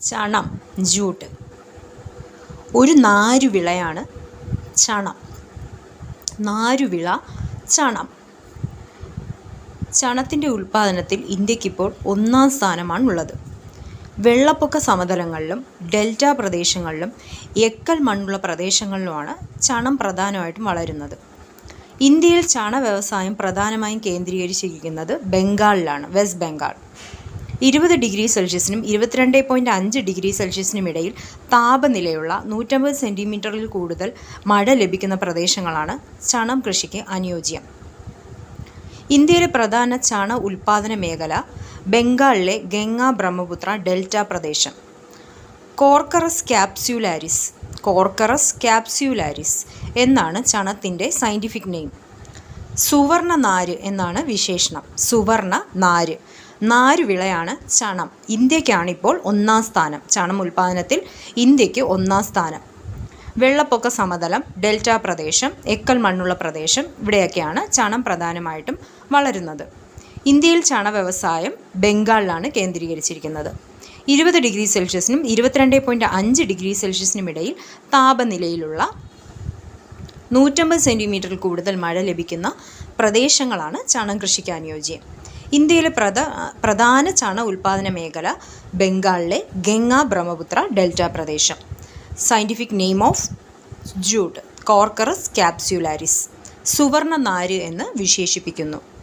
ചണം, ജൂട്ട്. ഒരു നാരുവിളയാണ് ചണം. നാരുവിള ചണം. ചണത്തിൻ്റെ ഉൽപ്പാദനത്തിൽ ഇന്ത്യക്കിപ്പോൾ 1-ാം സ്ഥാനമാണുള്ളത്. വെള്ളപ്പൊക്ക സമതലങ്ങളിലും ഡെൽറ്റ പ്രദേശങ്ങളിലും എക്കൽ മണ്ണുള്ള പ്രദേശങ്ങളിലുമാണ് ചണം പ്രധാനമായിട്ടും വളരുന്നത്. ഇന്ത്യയിൽ ചണ വ്യവസായം പ്രധാനമായും കേന്ദ്രീകരിച്ചിരിക്കുന്നത് ബംഗാളിലാണ്, വെസ്റ്റ് ബംഗാൾ. 20 ഡിഗ്രി സെൽഷ്യസിനും 22.5 ഡിഗ്രി സെൽഷ്യസിനും ഇടയിൽ താപനിലയുള്ള 150 സെൻറ്റിമീറ്ററിൽ കൂടുതൽ മഴ ലഭിക്കുന്ന പ്രദേശങ്ങളാണ് ചണം കൃഷിക്ക് അനുയോജ്യം. ഇന്ത്യയിലെ പ്രധാന ചണ ഉൽപ്പാദന മേഖല ബംഗാളിലെ ഗംഗ ബ്രഹ്മപുത്ര ഡെൽറ്റ പ്രദേശം. കോർക്കറസ് ക്യാപ്സ്യൂലാരിസ് എന്നാണ് ചണത്തിൻ്റെ സയൻറ്റിഫിക് നെയിം. സുവർണ നാര് എന്നാണ് വിശേഷണം. സുവർണ നാര്. നാരുവിളയാണ് ചണം. ഇന്ത്യക്കാണിപ്പോൾ 1-ാം സ്ഥാനം. ചണം ഉൽപ്പാദനത്തിൽ ഇന്ത്യക്ക് 1-ാം സ്ഥാനം. വെള്ളപ്പൊക്ക സമതലം, ഡെൽറ്റ പ്രദേശം, എക്കൽ മണ്ണുള്ള പ്രദേശം, ഇവിടെയൊക്കെയാണ് ചണം പ്രധാനമായിട്ടും വളരുന്നത്. ഇന്ത്യയിൽ ചണ വ്യവസായം ബംഗാളിലാണ് കേന്ദ്രീകരിച്ചിരിക്കുന്നത്. 20 ഡിഗ്രി സെൽഷ്യസിനും 22.5 ഡിഗ്രി സെൽഷ്യസിനും ഇടയിൽ താപനിലയിലുള്ള 150 സെൻറ്റിമീറ്ററിൽ കൂടുതൽ മഴ ലഭിക്കുന്ന പ്രദേശങ്ങളാണ് ചണം കൃഷിക്ക് അനുയോജ്യം. ഇന്ത്യയിലെ പ്രധാന ചണ ഉൽപ്പാദന മേഖല ബംഗാളിലെ ഗംഗ ബ്രഹ്മപുത്ര ഡെൽറ്റ പ്രദേശം. Scientific name of jute corchorus capsularis. സുവർണ നാര് എന്ന് വിശേഷിപ്പിക്കുന്നു.